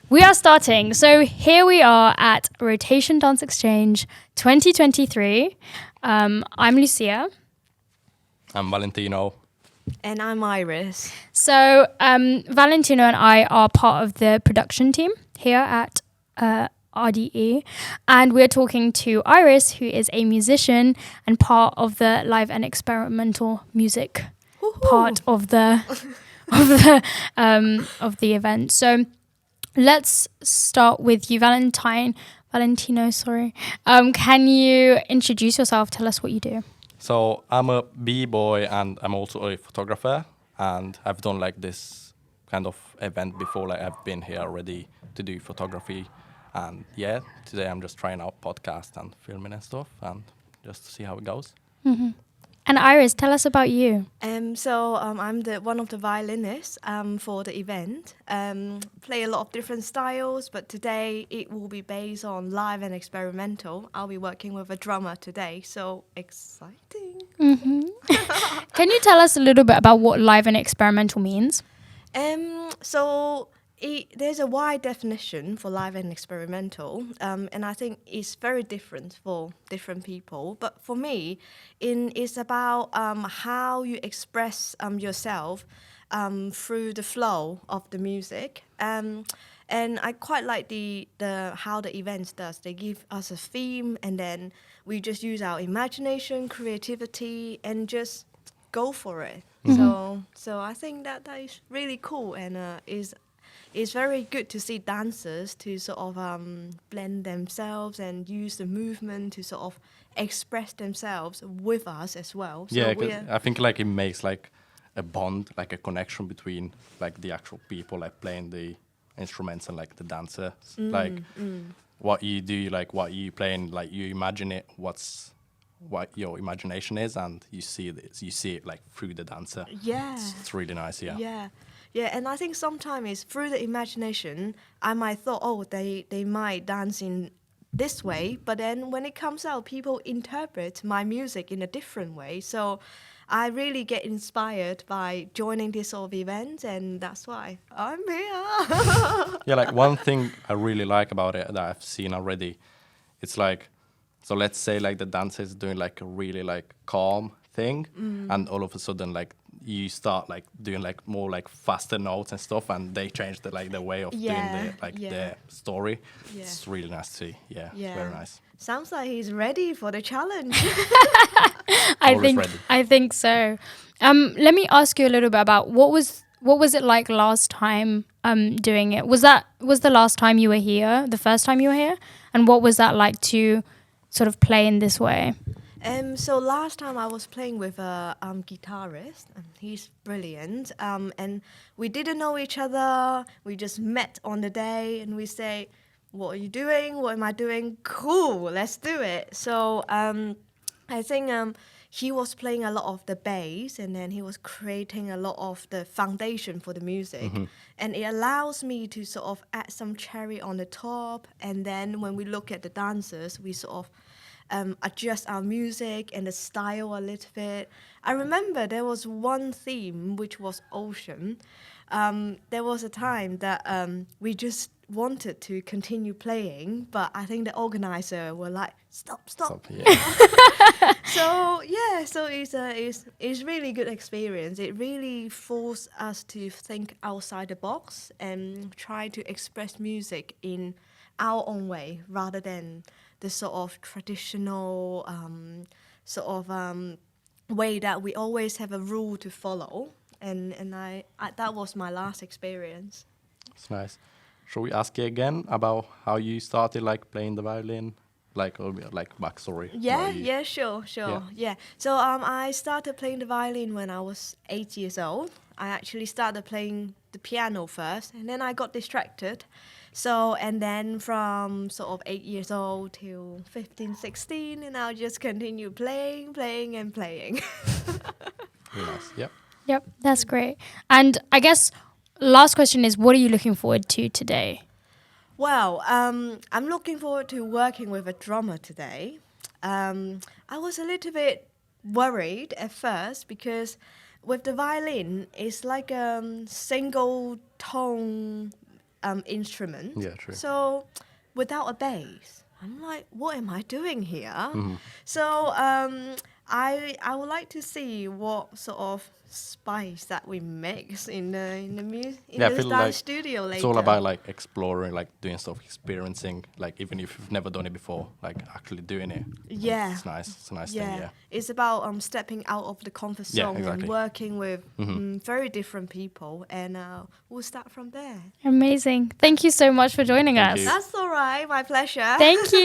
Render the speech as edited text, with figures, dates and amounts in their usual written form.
We are starting. So here we are at Rotation Dance Exchange 2023. I'm Lucia. I'm Valentino. And I'm Iris. So Valentino and I are part of the production team here at RDE. And we're talking to Iris, who is a musician and part of the live and experimental music part of the event. So let's start with you, Valentino. Can you introduce yourself? Tell us what you do. So I'm a b-boy and I'm also a photographer, and I've done like this kind of event before. Like I've been here already to do photography, and yeah, today I'm just trying out podcast and filming and stuff, and just to see how it goes. Mm-hmm. And Iris, tell us about you. I'm one of the violinists for the event. Play a lot of different styles, but today it will be based on live and experimental. I'll be working with a drummer today, so exciting. Mm-hmm. Can you tell us a little bit about what live and experimental means? There's a wide definition for live and experimental, and I think it's very different for different people. But for me, it's about how you express yourself through the flow of the music. And I quite like the how the event does. They give us a theme, and then we just use our imagination, creativity, and just go for it. Mm-hmm. So I think that is really cool, and it's very good to see dancers to sort of blend themselves and use the movement to sort of express themselves with us as well. So yeah, 'cause I think like it makes like a bond, like a connection between like the actual people like playing the instruments and like the dancers. What you do, like what you playing, like you imagine it, what your imagination is, and you see it like through the dancer. Yeah, it's really nice. Yeah, and I think sometimes it's through the imagination, I might thought, oh, they might dance in this way, but then when it comes out, people interpret my music in a different way. So I really get inspired by joining this sort of event, and that's why I'm here. Yeah, like one thing I really like about it that I've seen already, it's like, so let's say like the dancer is doing like a really like calm thing, and all of a sudden like you start like doing like more like faster notes and stuff, and they change the way of doing their story. Yeah. It's really nice to see. Yeah, it's very nice. Sounds like he's ready for the challenge. I think so. Let me ask you a little bit about what was it like last time doing it? Was the last time you were here, the first time you were here? And what was that like to sort of play in this way? So last time I was playing with a guitarist, and he's brilliant. And we didn't know each other. We just met on the day, and we say, "What are you doing? What am I doing? Cool, let's do it." So I think he was playing a lot of the bass, and then he was creating a lot of the foundation for the music. Mm-hmm. And it allows me to sort of add some cherry on the top. And then when we look at the dancers, we sort of adjust our music and the style a little bit. I remember there was one theme which was ocean. There was a time that we just wanted to continue playing, but I think the organizer were like, stop. Yeah. So it's really good experience. It really forced us to think outside the box and try to express music in our own way rather than the sort of traditional way that we always have a rule to follow. And I that was my last experience. It's nice. Shall we ask you again about how you started like playing the violin? Like backstory. Yeah, sure. Yeah. So I started playing the violin when I was 8 years old. I actually started playing the piano first, and then I got distracted. So, and then from sort of 8 years old till 15, 16, and I'll just continue playing. Really nice. Yep, that's great. And I guess last question is, what are you looking forward to today? Well, I'm looking forward to working with a drummer today. I was a little bit worried at first because with the violin, it's like a single tone instrument. Yeah, true. So without a bass, I'm like, what am I doing here? Mm-hmm. So I would like to see what sort of spice that we mix in I the feel dance like studio later. it's all about like exploring, like doing stuff, experiencing, like even if you've never done it before, like actually doing it. Yeah. It's nice. It's a nice thing. Yeah. It's about stepping out of the comfort Yeah, zone exactly. and working with very different people, and we'll start from there. Amazing. Thank you so much for joining Thank us. you. That's all right. My pleasure. Thank you.